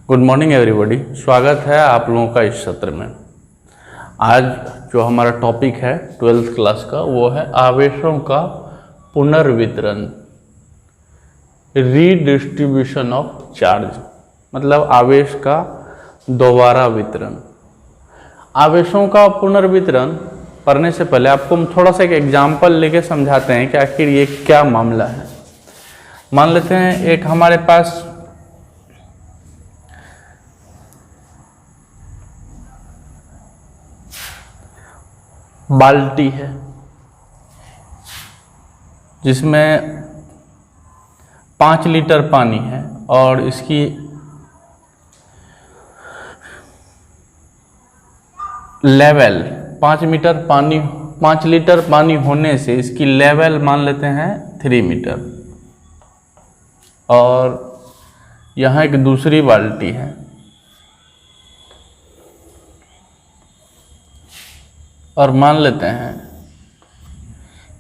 Good morning everybody. स्वागत है आप लोगों का इस सत्र में। आज जो हमारा टॉपिक है 12th क्लास का वो है आवेशों का पुनर्वितरण, रीडिस्ट्रीब्यूशन ऑफ चार्ज, मतलब आवेश का दोबारा वितरण। आवेशों का पुनर्वितरण पढ़ने से पहले आपको हम थोड़ा सा एक एग्जाम्पल लेके समझाते हैं कि आखिर ये क्या मामला है। मान लेते हैं एक हमारे पास बाल्टी है जिसमें 5 लीटर पानी है और इसकी लेवल 5 लीटर पानी होने से इसकी लेवल मान लेते हैं 3 मीटर। और यहाँ एक दूसरी बाल्टी है और मान लेते हैं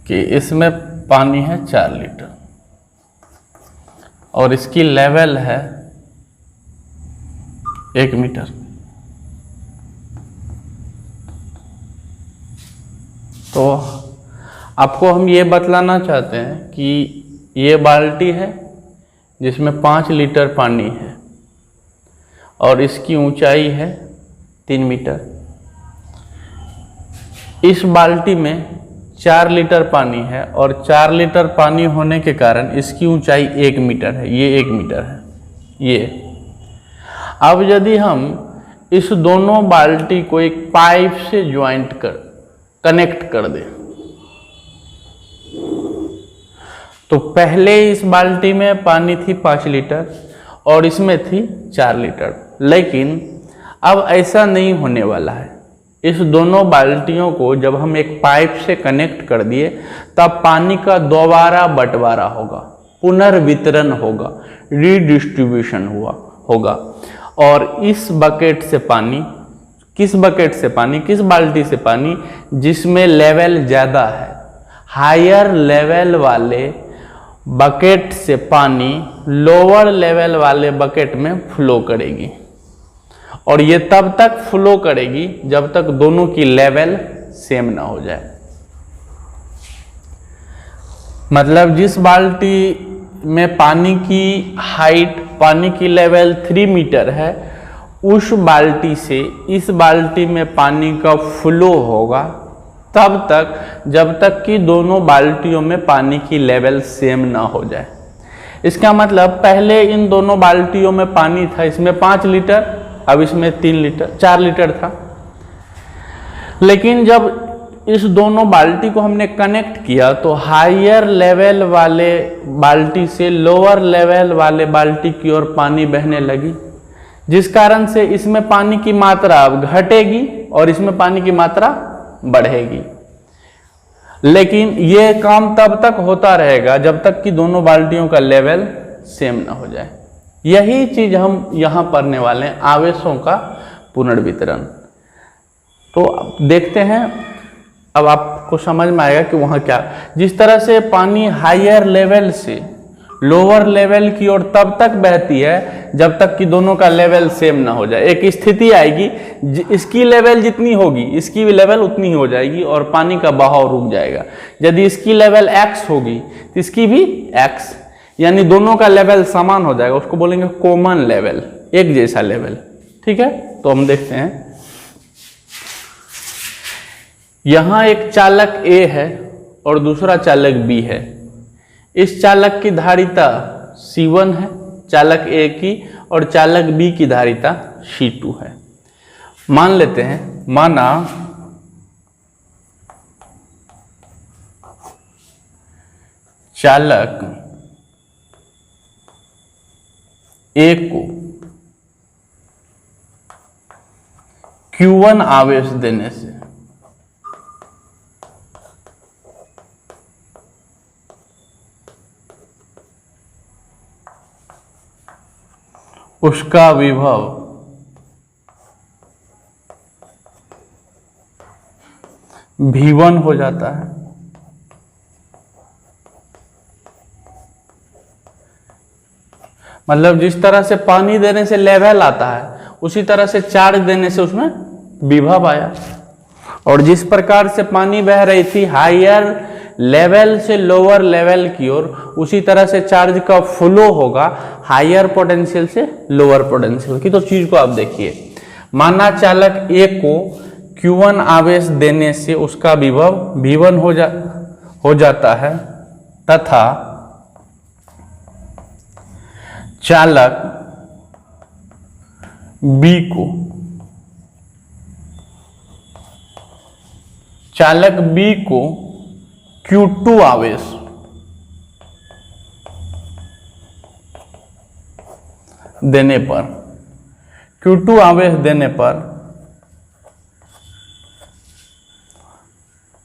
कि इसमें पानी है 4 लीटर और इसकी लेवल है 1 मीटर। तो आपको हम ये बतलाना चाहते हैं कि ये बाल्टी है जिसमें 5 लीटर पानी है और इसकी ऊंचाई है 3 मीटर। इस बाल्टी में 4 लीटर पानी है और 4 लीटर पानी होने के कारण इसकी ऊंचाई 1 मीटर है। ये 1 मीटर है ये। अब यदि हम इस दोनों बाल्टी को एक पाइप से कनेक्ट कर दें तो पहले इस बाल्टी में पानी थी 5 लीटर और इसमें थी 4 लीटर, लेकिन अब ऐसा नहीं होने वाला है। इस दोनों बाल्टियों को जब हम एक पाइप से कनेक्ट कर दिए तब पानी का दोबारा बंटवारा होगा, पुनर्वितरण होगा, रीडिस्ट्रीब्यूशन होगा। और इस बकेट से पानी, किस बाल्टी से पानी जिसमें लेवल ज़्यादा है, हायर लेवल वाले बकेट से पानी लोअर लेवल वाले बकेट में फ्लो करेगी। और ये तब तक फ्लो करेगी जब तक दोनों की लेवल सेम ना हो जाए। मतलब जिस बाल्टी में पानी की हाइट, पानी की लेवल 3 मीटर है, उस बाल्टी से इस बाल्टी में पानी का फ्लो होगा तब तक जब तक कि दोनों बाल्टियों में पानी की लेवल सेम ना हो जाए। इसका मतलब पहले इन दोनों बाल्टियों में पानी था, इसमें 5 लीटर, अब इसमें 4 लीटर था। लेकिन जब इस दोनों बाल्टी को हमने कनेक्ट किया तो हायर लेवल वाले बाल्टी से लोअर लेवल वाले बाल्टी की ओर पानी बहने लगी, जिस कारण से इसमें पानी की मात्रा अब घटेगी और इसमें पानी की मात्रा बढ़ेगी। लेकिन ये काम तब तक होता रहेगा जब तक कि दोनों बाल्टियों का लेवल सेम ना हो जाए। यही चीज हम यहाँ पढ़ने वाले हैं, आवेशों का पुनर्वितरण। तो देखते हैं, अब आपको समझ में आएगा कि वहाँ क्या, जिस तरह से पानी हायर लेवल से लोअर लेवल की ओर तब तक बहती है जब तक कि दोनों का लेवल सेम ना हो जाए। एक स्थिति आएगी, इसकी लेवल जितनी होगी इसकी भी लेवल उतनी ही हो जाएगी और पानी का बहाव रुक जाएगा। यदि इसकी लेवल x होगी तो इसकी भी x, यानी दोनों का लेवल समान हो जाएगा। उसको बोलेंगे कॉमन लेवल, एक जैसा लेवल। ठीक है, तो हम देखते हैं। यहां एक चालक A है और दूसरा चालक B है। इस चालक की धारिता C1 है, चालक A की, और चालक B की धारिता C2 है। मान लेते हैं, माना चालक A को Q1 आवेश देने से उसका विभव V1 हो जाता है। मतलब जिस तरह से पानी देने से लेवल आता है उसी तरह से चार्ज देने से उसमें विभव आया। और जिस प्रकार से पानी बह रही थी हायर लेवल से लोअर लेवल की ओर, उसी तरह से चार्ज का फ्लो होगा हायर पोटेंशियल से लोअर पोटेंशियल की। तो चीज को आप देखिए, माना चालक ए को Q1 आवेश देने से उसका विभव V1 हो जाता है, तथा चालक B को Q2 आवेश देने पर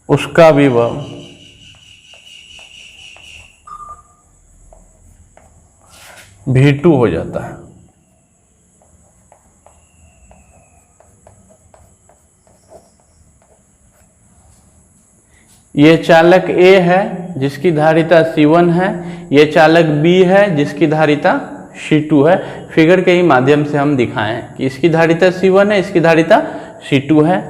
उसका विभव V2 हो जाता है। ये चालक A है जिसकी धारिता C1 है, ये चालक B है जिसकी धारिता C2 है। फिगर के ही माध्यम से हम दिखाएं कि इसकी धारिता C1 है, इसकी धारिता C2 है।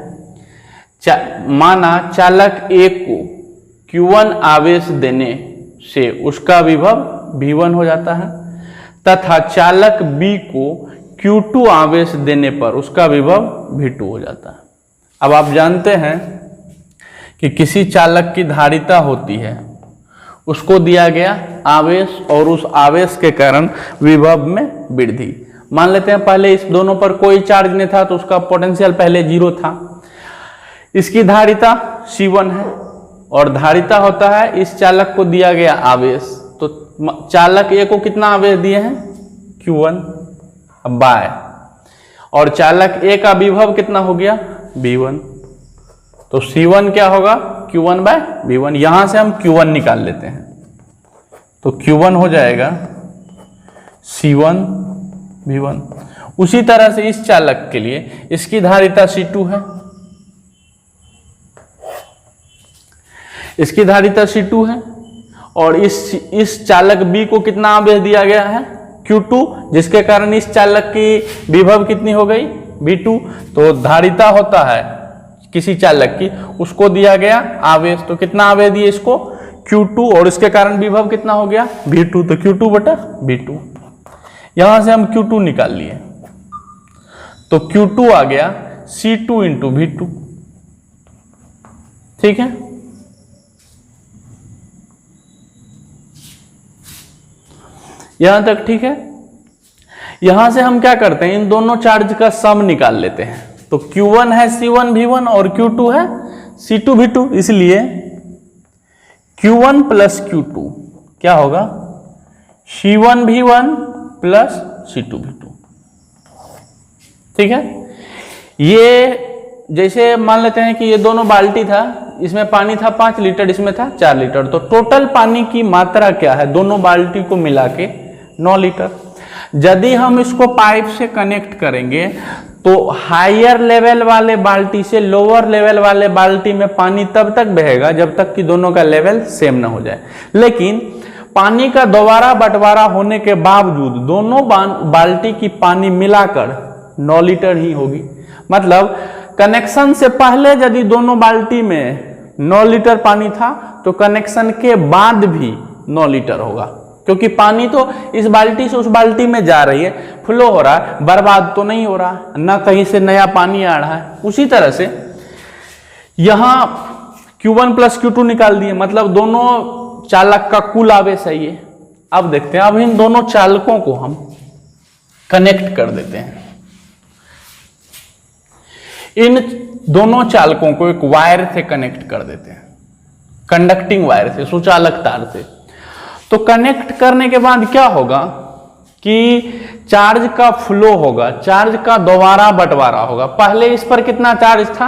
माना चालक A को Q1 आवेश देने से उसका विभव V1 हो जाता है, तथा चालक B को Q2 आवेश देने पर उसका विभव V2 हो जाता है। अब आप जानते हैं कि किसी चालक की धारिता होती है, उसको दिया गया आवेश और उस आवेश के कारण विभव में वृद्धि। मान लेते हैं पहले इस दोनों पर कोई चार्ज नहीं था तो उसका पोटेंशियल पहले 0 था। इसकी धारिता C1 है और धारिता होता है इस चालक को दिया गया आवेश। तो चालक A को कितना आवेश दिए हैं? Q1 बाय, और चालक A का विभव कितना हो गया? V1। तो C1 क्या होगा? Q1 bye V1। यहां से हम Q1 निकाल लेते हैं, तो Q1 हो जाएगा C1 V1। उसी तरह से इस चालक के लिए इसकी धारिता C2 है, इसकी धारिता C2 है, और इस चालक B को कितना आवेश दिया गया है? Q2, जिसके कारण इस चालक की विभव कितनी हो गई? V2। तो धारिता होता है किसी चालक की, उसको दिया गया आवेश, तो कितना आवेश दिए इसको? Q2, और इसके कारण विभव कितना हो गया? V2। तो Q2 बटा V2। यहां से हम Q2 निकाल लिए, तो Q2 आ गया C2 इंटू V2। ठीक है, यहां तक ठीक है। यहां से हम क्या करते हैं, इन दोनों चार्ज का सम निकाल लेते हैं। तो Q1 है C1 V1 और Q2 है C2 V2, इसलिए Q1 प्लस Q2 क्या होगा? C1 V1 plus C2 V2। ठीक है, ये जैसे मान लेते हैं कि ये दोनों बाल्टी था, इसमें पानी था 5 लीटर, इसमें था 4 लीटर, तो टोटल पानी की मात्रा क्या है दोनों बाल्टी को मिला के? 9 लीटर। यदि हम इसको पाइप से कनेक्ट करेंगे तो हायर लेवल वाले बाल्टी से लोअर लेवल वाले बाल्टी में पानी तब तक बहेगा जब तक कि दोनों का लेवल सेम ना हो जाए। लेकिन पानी का दोबारा बंटवारा होने के बावजूद दोनों बाल्टी की पानी मिलाकर 9 लीटर ही होगी। मतलब कनेक्शन से पहले यदि दोनों बाल्टी में 9 लीटर पानी था तो कनेक्शन के बाद भी 9 लीटर होगा, क्योंकि पानी तो इस बाल्टी से उस बाल्टी में जा रही है, फ्लो हो रहा है, बर्बाद तो नहीं हो रहा, ना कहीं से नया पानी आ रहा है। उसी तरह से यहां Q1 प्लस Q2 निकाल दिए, मतलब दोनों चालक का कुल आवेश है ये। अब देखते हैं, अब इन दोनों चालकों को हम कनेक्ट कर देते हैं। इन दोनों चालकों को एक वायर से कनेक्ट कर देते हैं, कंडक्टिंग वायर से, सुचालक तार से। तो कनेक्ट करने के बाद क्या होगा कि चार्ज का फ्लो होगा, चार्ज का दोबारा बंटवारा होगा। पहले इस पर कितना चार्ज था?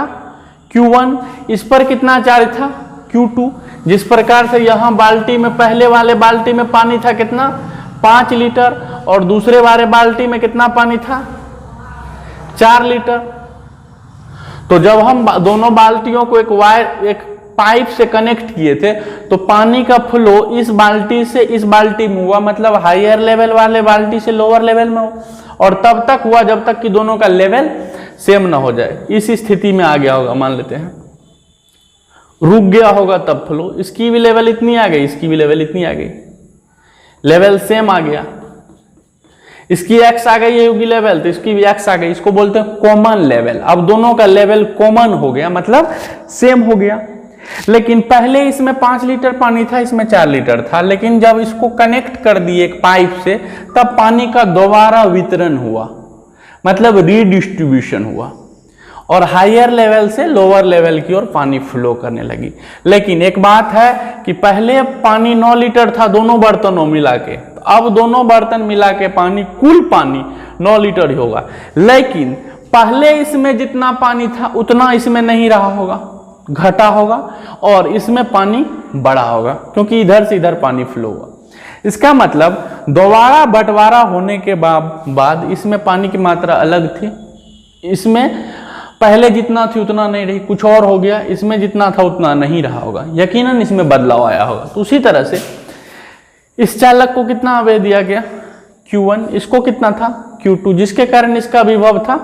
Q1, इस पर कितना चार्ज था? Q2। जिस प्रकार से यहां बाल्टी में, पहले वाले बाल्टी में पानी था कितना? 5 लीटर, और दूसरे वाले बाल्टी में कितना पानी था? 4 लीटर। तो जब हम दोनों बाल्टियों को एक पाइप से कनेक्ट किए थे, तो पानी का फ्लो इस बाल्टी से इस बाल्टी में हुआ, मतलब हायर लेवल वाले बाल्टी से लोअर लेवल में हुआ, और तब तक हुआ जब तक कि दोनों का लेवल सेम ना हो जाए। इस स्थिति में आ गया होगा, मान लेते हैं रुक गया होगा तब फ्लो, इसकी भी लेवल इतनी आ गई, इसकी भी लेवल इतनी आ गई, लेवल सेम आ गया, इसकी एक्स आ गई होगी लेवल, तो इसकी भी एक्स आ गई, इसको बोलते हैं कॉमन लेवल। अब दोनों का लेवल कॉमन हो गया, मतलब सेम हो गया। लेकिन पहले इसमें 5 लीटर पानी था, इसमें 4 लीटर था, लेकिन जब इसको कनेक्ट कर दिए एक पाइप से, तब पानी का दोबारा वितरण हुआ, मतलब रीडिस्ट्रीब्यूशन हुआ, और हायर लेवल से लोअर लेवल की ओर पानी फ्लो करने लगी। लेकिन एक बात है कि पहले पानी 9 लीटर था दोनों बर्तनों मिला के, अब दोनों बर्तन मिला के पानी, कुल पानी 9 लीटर ही होगा, लेकिन पहले इसमें जितना पानी था उतना इसमें नहीं रहा होगा, घटा होगा, और इसमें पानी बढ़ा होगा, क्योंकि इधर से इधर पानी फ्लो हुआ। इसका मतलब दोबारा बंटवारा होने के बाद इसमें पानी की मात्रा अलग थी, इसमें पहले जितना थी उतना नहीं रही, कुछ और हो गया, इसमें जितना था उतना नहीं रहा होगा, यकीनन इसमें बदलाव आया होगा। तो उसी तरह से इस चालक को कितना आवेश दिया गया Q1, इसको कितना था Q2, जिसके कारण इसका विभव था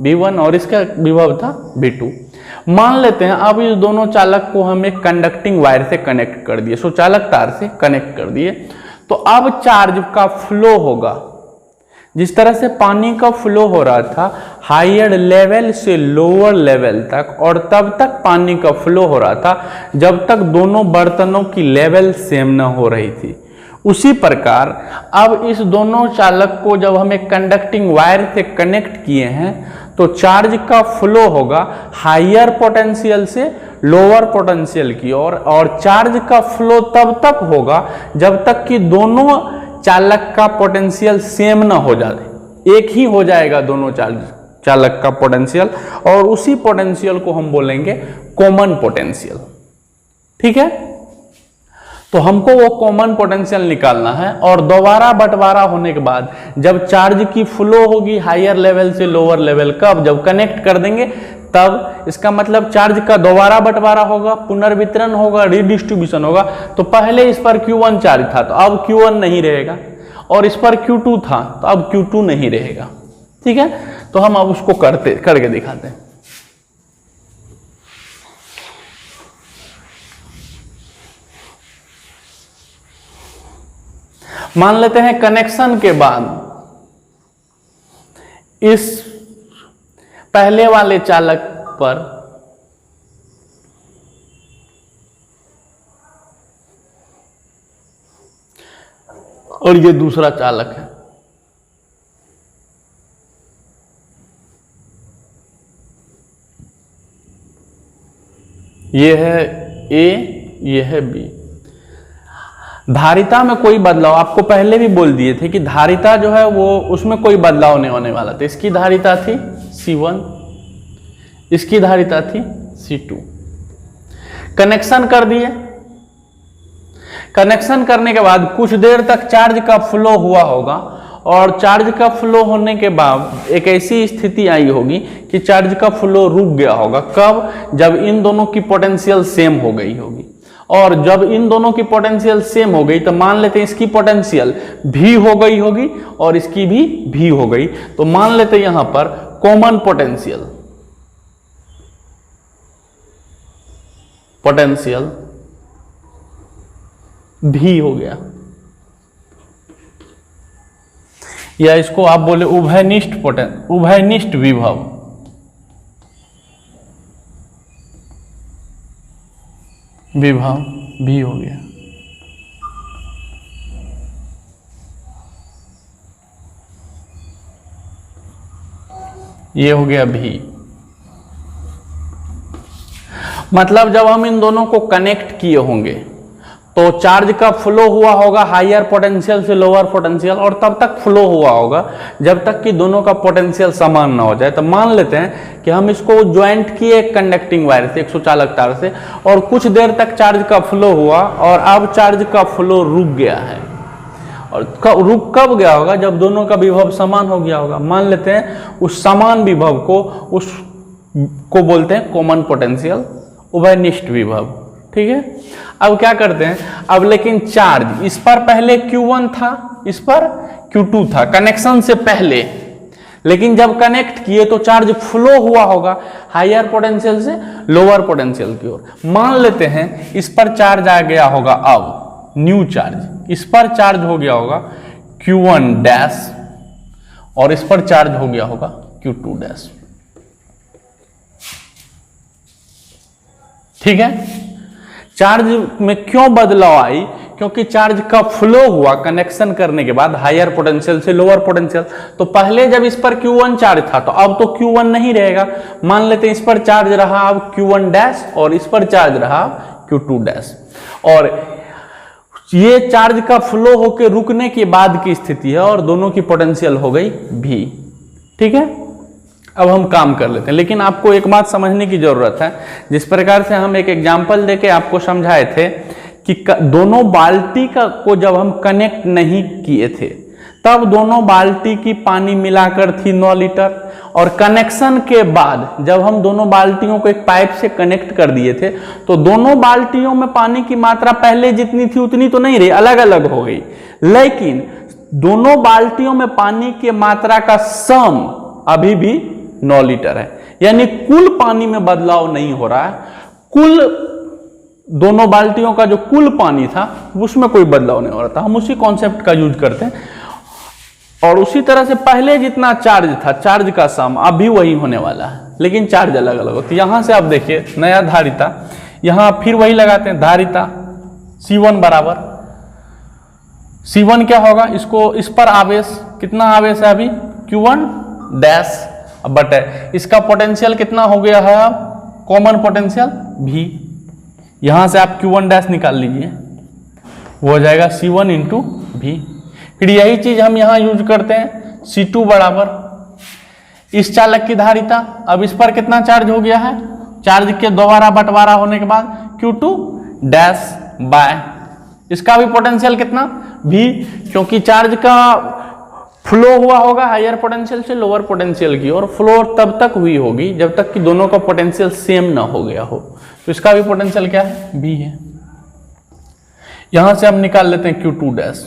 V1 और इसका विभव था V2। मान लेते हैं अब इस दोनों चालक को हम एक कंडक्टिंग वायर से कनेक्ट कर दिए, सुचालक तार से कनेक्ट कर दिए, तो अब चार्ज का फ्लो होगा, जिस तरह से पानी का फ्लो हो रहा था हायर लेवल से लोअर लेवल तक, और तब तक पानी का फ्लो हो रहा था जब तक दोनों बर्तनों की लेवल सेम न हो रही थी। उसी प्रकार अब इस दोनों चालक को जब हम एक कंडक्टिंग वायर से कनेक्ट किए हैं, तो चार्ज का फ्लो होगा हायर पोटेंशियल से लोअर पोटेंशियल की ओर, और चार्ज का फ्लो तब तक होगा जब तक कि दोनों चालक का पोटेंशियल सेम ना हो जाए, एक ही हो जाएगा दोनों चालक का पोटेंशियल, और उसी पोटेंशियल को हम बोलेंगे कॉमन पोटेंशियल। ठीक है, तो हमको वो कॉमन पोटेंशियल निकालना है, और दोबारा बंटवारा होने के बाद जब चार्ज की फ्लो होगी हायर लेवल से लोअर लेवल, कब, जब कनेक्ट कर देंगे तब, इसका मतलब चार्ज का दोबारा बंटवारा होगा, पुनर्वितरण होगा, रिडिस्ट्रीब्यूशन होगा। तो पहले इस पर Q1 चार्ज था, तो अब Q1 नहीं रहेगा, और इस पर Q2 था, तो अब Q2 नहीं रहेगा। ठीक है, तो हम अब उसको करके दिखाते हैं। मान लेते हैं कनेक्शन के बाद इस पहले वाले चालक पर और ये दूसरा चालक है, ये है A, ये है B। धारिता में कोई बदलाव, आपको पहले भी बोल दिए थे कि धारिता जो है वो उसमें कोई बदलाव नहीं होने वाला था। इसकी धारिता थी C1, इसकी धारिता थी C2। कनेक्शन कर दिए, कनेक्शन करने के बाद कुछ देर तक चार्ज का फ्लो हुआ होगा, और चार्ज का फ्लो होने के बाद एक ऐसी स्थिति आई होगी कि चार्ज का फ्लो रुक गया होगा। कब, जब इन दोनों की पोटेंशियल सेम हो गई होगी, और जब इन दोनों की पोटेंशियल सेम हो गई तो मान लेते हैं इसकी पोटेंशियल भी हो गई होगी और इसकी भी हो गई, तो मान लेते हैं यहां पर कॉमन पोटेंशियल भी हो गया, या इसको आप बोले उभयनिष्ठ विभव। विभव भी हो गया। ये हो गया भी। मतलब जब हम इन दोनों को कनेक्ट किए होंगे तो चार्ज का फ्लो हुआ होगा हायर पोटेंशियल से लोअर पोटेंशियल, और तब तक फ्लो हुआ होगा जब तक कि दोनों का पोटेंशियल समान ना हो जाए। तो मान लेते हैं कि हम इसको ज्वाइंट किए कंडक्टिंग वायर से, एक सुचालक तार से, और कुछ देर तक चार्ज का फ्लो हुआ, और अब चार्ज का फ्लो रुक गया है। और रुक कब गया होगा, जब दोनों का विभव समान हो गया होगा। मान लेते हैं उस समान विभव को बोलते हैं कॉमन पोटेंशियल, उभयनिष्ठ विभव। ठीक है। अब क्या करते हैं, अब लेकिन चार्ज इस पर पहले Q1 था, इस पर Q2 था कनेक्शन से पहले, लेकिन जब कनेक्ट किए तो चार्ज फ्लो हुआ होगा हायर पोटेंशियल से लोअर पोटेंशियल की ओर। मान लेते हैं इस पर चार्ज आ गया होगा, अब न्यू चार्ज इस पर चार्ज हो गया होगा Q1 डैश और इस पर चार्ज हो गया होगा Q2 डैश, ठीक है। चार्ज में क्यों बदलाव आई, क्योंकि चार्ज का फ्लो हुआ कनेक्शन करने के बाद हायर पोटेंशियल से लोअर पोटेंशियल। तो पहले जब इस पर Q1 चार्ज था तो अब तो Q1 नहीं रहेगा, मान लेते हैं इस पर चार्ज रहा अब Q1 डैश और इस पर चार्ज रहा Q2 डैश, और ये चार्ज का फ्लो होकर रुकने के बाद की स्थिति है और दोनों की पोटेंशियल हो गई V, ठीक है। अब हम काम कर लेते हैं, लेकिन आपको एक बात समझने की जरूरत है। जिस प्रकार से हम एक एग्जांपल देके आपको समझाए थे कि दोनों बाल्टी को जब हम कनेक्ट नहीं किए थे तब दोनों बाल्टी की पानी मिलाकर थी 9 लीटर, और कनेक्शन के बाद जब हम दोनों बाल्टियों को एक पाइप से कनेक्ट कर दिए थे तो दोनों बाल्टियों में पानी की मात्रा पहले जितनी थी उतनी तो नहीं रही, अलग अलग हो गई, लेकिन दोनों बाल्टियों में पानी की मात्रा का सम अभी भी 9 लीटर है, यानी कुल पानी में बदलाव नहीं हो रहा है। कुल दोनों बाल्टियों का जो कुल पानी था उसमें कोई बदलाव नहीं हो रहा था। हम उसी कॉन्सेप्ट का यूज करते हैं, और उसी तरह से पहले जितना चार्ज था चार्ज का सम अभी वही होने वाला है, लेकिन चार्ज अलग अलग होती है। यहां से आप देखिए नया धारिता, यहां फिर वही लगाते हैं धारिता C1 बराबर, C1 क्या होगा, इसको इस पर आवेश कितना आवेश है अभी Q1 डैश, बट इसका पोटेंशियल कितना हो गया है अब कॉमन पोटेंशियल V, यहां से आप Q1 डैश निकाल लीजिए, वो हो जाएगा C1 इंटू V। फिर यही चीज हम यहां यूज करते हैं C2 बराबर इस चालक की धारिता, अब इस पर कितना चार्ज हो गया है, चार्ज के दोबारा बंटवारा होने के बाद Q2 डैश बाय इसका भी पोटेंशियल कितना V, क्योंकि चार्ज का फ्लो हुआ होगा हायर पोटेंशियल से लोअर पोटेंशियल की, और फ्लो तब तक हुई होगी जब तक कि दोनों का पोटेंशियल सेम ना हो गया हो, तो इसका भी पोटेंशियल क्या है V है। यहां से हम निकाल लेते हैं Q2 डैश,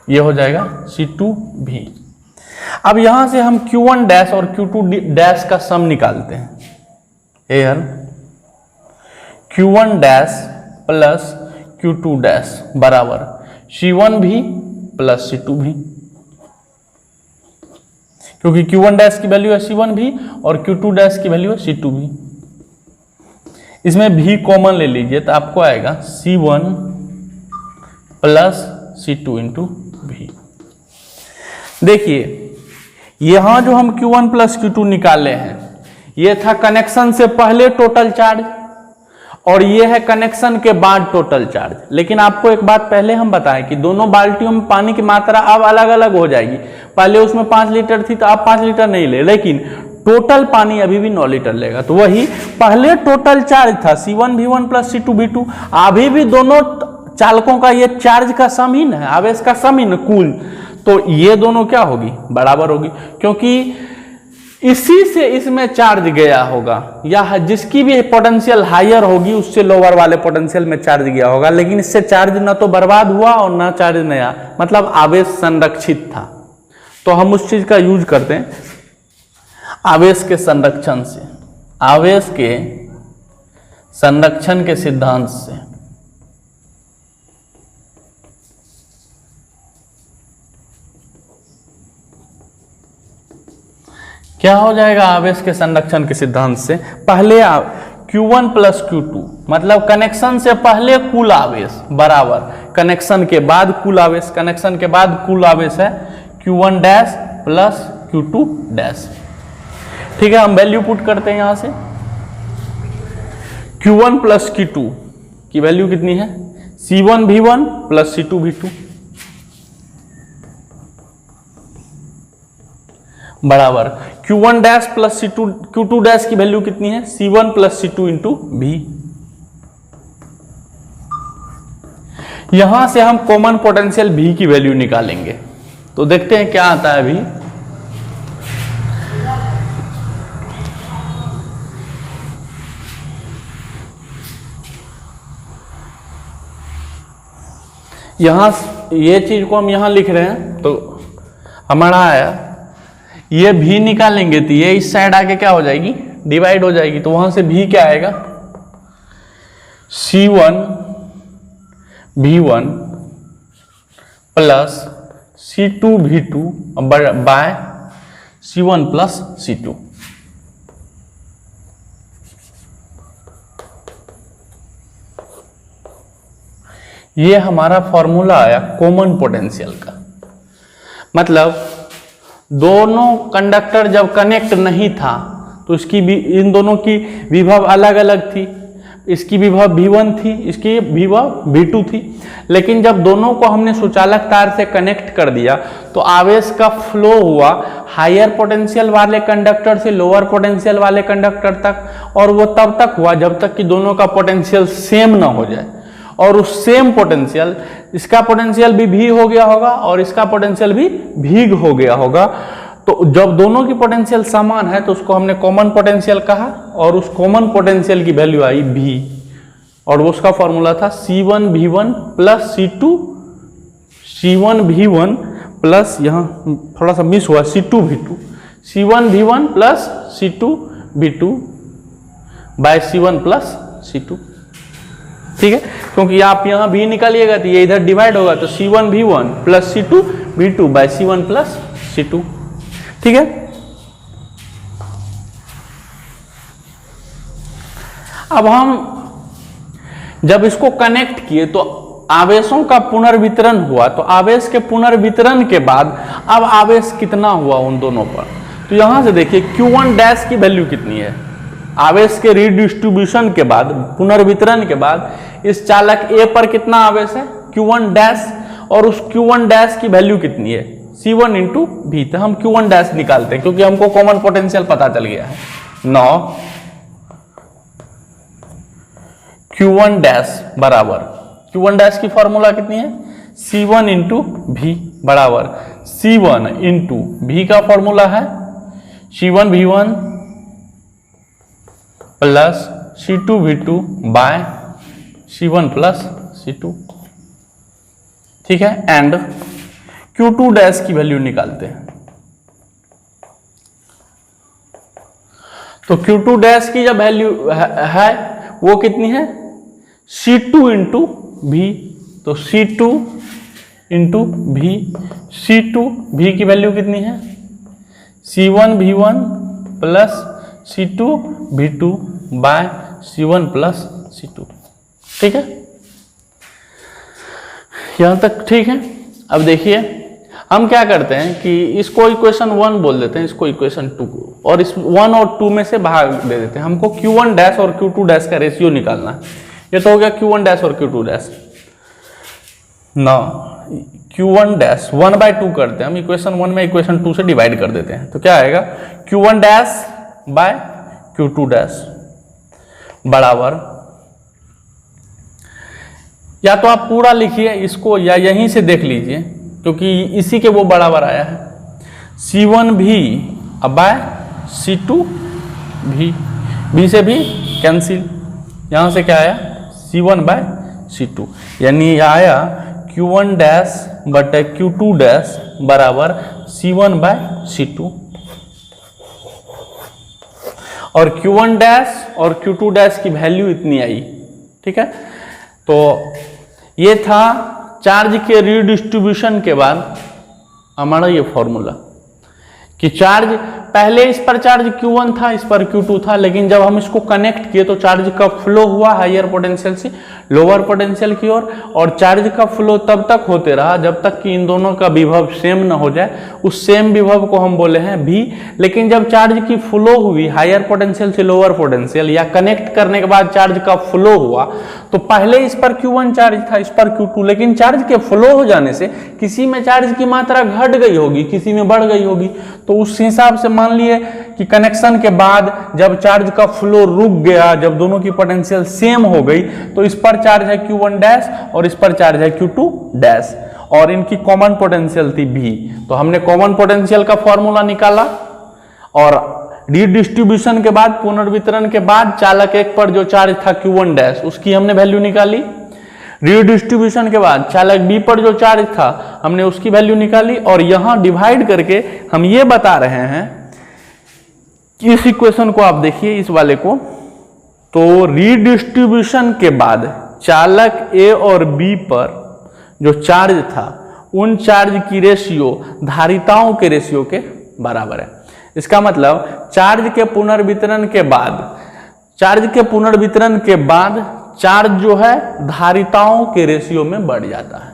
ये हो जाएगा C2V। अब यहां से हम Q1 डैश और Q2 डैश का सम निकालते हैं, air Q1 dash plus Q2 dash बराबर C1V प्लस C2V, क्योंकि Q1 डैश की वैल्यू है C1V और Q2 डैश की वैल्यू है C2V। इसमें V कॉमन ले लीजिए तो आपको आएगा C1 plus C2 into V। देखिए यहां जो हम Q1 प्लस Q2 निकाले हैं ये था कनेक्शन से पहले टोटल चार्ज, और ये है कनेक्शन के बाद टोटल चार्ज। लेकिन आपको एक बात पहले हम बताएं कि दोनों बाल्टियों में पानी की मात्रा अब अलग अलग हो जाएगी, पहले उसमें 5 लीटर थी तो अब 5 लीटर नहीं ले, लेकिन टोटल पानी अभी भी 9 लीटर लेगा। तो वही पहले टोटल चार्ज था C1V1 प्लस C2V2, अभी भी दोनों चालकों का ये चार्ज का सम ही है, आवेश का सम ही न कुल, तो ये दोनों क्या होगी बराबर होगी, क्योंकि इसी से इसमें चार्ज गया होगा, या जिसकी भी पोटेंशियल हायर होगी उससे लोअर वाले पोटेंशियल में चार्ज गया होगा, लेकिन इससे चार्ज ना तो बर्बाद हुआ और ना चार्ज नया, मतलब आवेश संरक्षित था। तो हम उस चीज का यूज करते हैं आवेश के संरक्षण से, आवेश के संरक्षण के सिद्धांत से। क्या हो जाएगा आवेश के संरक्षण के सिद्धांत से, पहले Q1 प्लस Q2 मतलब कनेक्शन से पहले कुल आवेश बराबर कनेक्शन के बाद कुल आवेश, कनेक्शन के बाद कुल आवेश है Q1 dash plus Q2 dash. ठीक है, हम वैल्यू पुट करते हैं यहां से, Q1 प्लस Q2 की वैल्यू कितनी है C1V1 प्लस C2V2 बराबर Q1 dash plus Q2 dash की वैल्यू कितनी है C1 plus C2 into V। यहां से हम कॉमन पोटेंशियल V की वैल्यू निकालेंगे, तो देखते हैं क्या आता है V। यहाँ ये चीज को हम यहाँ लिख रहे हैं तो हमारा आया, ये भी निकालेंगे तो ये इस साइड आके क्या हो जाएगी, डिवाइड हो जाएगी। तो वहां से भी क्या आएगा, C1 V1 plus C2 V2 bye C1 plus C2। ये हमारा फॉर्मूला आया कॉमन पोटेंशियल का। मतलब दोनों कंडक्टर जब कनेक्ट नहीं था तो इसकी भी, इन दोनों की विभव अलग अलग थी। इसकी विभव V1 थी, इसकी विभव V2 थी। लेकिन जब दोनों को हमने सुचालक तार से कनेक्ट कर दिया तो आवेश का फ्लो हुआ हायर पोटेंशियल वाले कंडक्टर से लोअर पोटेंशियल वाले कंडक्टर तक, और वो तब तक हुआ जब तक कि दोनों का पोटेंशियल सेम ना हो जाए। और उस सेम पोटेंशियल, इसका पोटेंशियल भी V हो गया होगा और इसका पोटेंशियल भी V हो गया होगा। तो जब दोनों की पोटेंशियल समान है तो उसको हमने कॉमन पोटेंशियल कहा, और उस कॉमन पोटेंशियल की वैल्यू आई V, और वो उसका फॉर्मूला था C1 V1 plus C1 V1 plus, यहाँ थोड़ा सा मिस हुआ, C2 V2, C1 V1 plus C2 V2 bye C1 plus C2। ठीक है, क्योंकि आप यहाँ भी निकालिएगा तो ये इधर डिवाइड होगा, तो C1 V1 plus C2 V2 bye C1 plus C2। ठीक है, अब हम जब इसको कनेक्ट किए तो आवेशों का पुनर्वितरण हुआ। तो आवेश के पुनर्वितरण के बाद अब आवेश कितना हुआ उन दोनों पर, तो यहां से देखिए Q1 डैश की वैल्यू कितनी है। आवेश के रिडिस्ट्रीब्यूशन के बाद, पुनर्वितरण के बाद इस चालक A पर कितना आवेश है, Q1 डैश, और उस Q1 डैश की वैल्यू कितनी है, C1 इंटू V। तो हम Q1 डैश निकालते हैं क्योंकि हमको कॉमन पोटेंशियल पता चल गया है। 9 Q1 डैश बराबर, Q1 डैश की फॉर्मूला कितनी है, C1 इंटू V बराबर C1 इंटू V का फॉर्मूला है C1 V1 plus C2 V2 bye C1 plus C2। ठीक है, एंड Q2 डैश की वैल्यू निकालते हैं। तो Q2 डैश की जब वैल्यू है वो कितनी है, C2 इंटू V। तो C2 into V, C2 V की वैल्यू कितनी है, C1 V1 plus C2 V2 bye C1 plus C2। ठीक है, यहां तक ठीक है। अब देखिए हम क्या करते हैं कि इसको इक्वेशन 1 बोल देते हैं, इसको इक्वेशन 2, और इस 1 और 2 में से भाग दे देते हैं। हमको Q1 डैश और Q2 डैश का रेशियो निकालना है। ये तो हो गया Q1 डैश और Q2 डैश। ना Q1 डैश 1/2 करते हैं हम, इक्वेशन 1 में इक्वेशन 2 से डिवाइड कर देते हैं। तो क्या आएगा, Q1 dash by Q2 dash बराबर, या तो आप पूरा लिखिए इसको या यहीं से देख लीजिए क्योंकि इसी के वो बराबर आया है, C1 V bye C2 V, V से भी कैंसिल, यहां से क्या आया C1 बाय C2, यानी आया Q1 डैश बटे Q2 डैश बराबर C1 बाय C2। और Q1 डैश और Q2 डैश की वैल्यू इतनी आई। ठीक है, तो ये था चार्ज के रिडिस्ट्रीब्यूशन के बाद हमारा ये फॉर्मूला कि चार्ज पहले इस पर चार्ज Q1 था, इस पर Q2 था, लेकिन जब हम इसको कनेक्ट किए तो चार्ज का फ्लो हुआ हायर पोटेंशियल से लोअर पोटेंशियल की ओर, और चार्ज का फ्लो तब तक होते रहा जब तक कि इन दोनों का विभव सेम ना हो जाए। उस सेम विभव को हम बोले हैं V। लेकिन जब चार्ज की फ्लो हुई हायर पोटेंशियल से लोअर पोटेंशियल, या कनेक्ट करने के बाद चार्ज का फ्लो हुआ, तो पहले इस पर Q1 चार्ज था, इस पर Q2, लेकिन चार्ज के फ्लो हो जाने से किसी में चार्ज की मात्रा घट गई होगी, किसी में बढ़ गई होगी। तो उस हिसाब से मान लिए कि कनेक्शन के बाद जब चार्ज का फ्लो रुक गया, जब दोनों की पोटेंशियल सेम हो गई, तो इस पर चार्ज है Q1 डैश और इस पर चार्ज है Q2 डैश, और इनकी कॉमन पोटेंशियल थी V। तो हमने कॉमन पोटेंशियल का फॉर्मूला निकाला, और रिडिस्ट्रीब्यूशन के बाद, पुनर्वितरण के बाद चालक एक पर जो चार्ज था Q1 डैश, उसकी हमने वैल्यू निकाली। रीडिस्ट्रीब्यूशन के बाद चालक बी पर जो चार्ज था हमने उसकी वैल्यू निकाली और यहां डिवाइड करके हम ये बता रहे हैं कि इस इक्वेशन को आप देखिए, इस वाले को, तो रीडिस्ट्रीब्यूशन के बाद चालक ए और बी पर जो चार्ज था उन चार्ज की रेशियो धारिताओं के रेशियो के बराबर है। इसका मतलब चार्ज के पुनर्वितरण के बाद चार्ज जो है धारिताओं के रेशियो में बढ़ जाता है।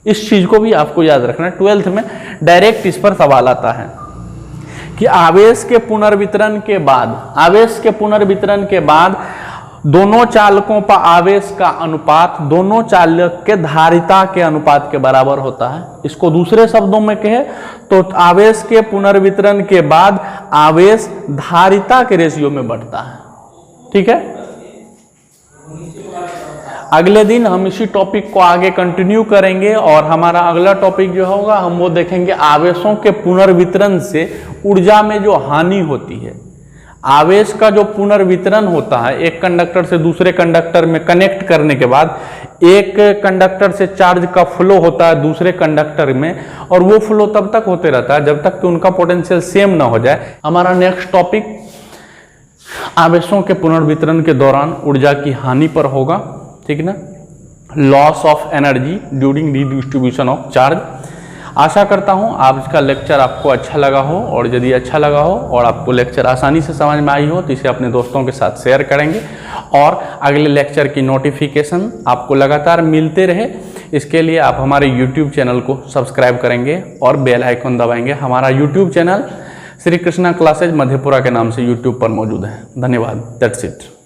इस चीज को भी आपको याद रखना है, 12th में डायरेक्ट इस पर सवाल आता है कि आवेश के पुनर्वितरण के बाद दोनों चालकों पर आवेश का अनुपात दोनों चालक के धारिता के अनुपात के बराबर होता है। इसको दूसरे शब्दों में कहे तो आवेश के पुनर्वितरण के बाद आवेश धारिता के रेशियो में बढ़ता है। ठीक है, अगले दिन हम इसी टॉपिक को आगे कंटिन्यू करेंगे और हमारा अगला टॉपिक जो होगा हम वो देखेंगे आवेशों के पुनर्वितरण से ऊर्जा में जो हानि होती है। आवेश का जो पुनर्वितरण होता है एक कंडक्टर से दूसरे कंडक्टर में कनेक्ट करने के बाद एक कंडक्टर से चार्ज का फ्लो होता है दूसरे कंडक्टर में, और वो फ्लो तब तक होते रहता है जब तक कि उनका पोटेंशियल सेम ना हो जाए। हमारा नेक्स्ट टॉपिक आवेशों के पुनर्वितरण के दौरान ऊर्जा की हानि पर होगा। ठीक ना, loss of energy during redistribution of charge. आशा करता हूं आज का लेक्चर आपको अच्छा लगा हो, और यदि अच्छा लगा हो और आपको लेक्चर आसानी से समझ में आई हो तो इसे अपने दोस्तों के साथ शेयर करेंगे, और अगले लेक्चर की नोटिफिकेशन आपको लगातार मिलते रहे इसके लिए आप हमारे YouTube चैनल को सब्सक्राइब करेंगे और बेल आइकन दबाएंगे। हमारा YouTube channel Shri Krishna classes Madhepura के नाम से YouTube पर मौजूद है। धन्यवाद। That's it.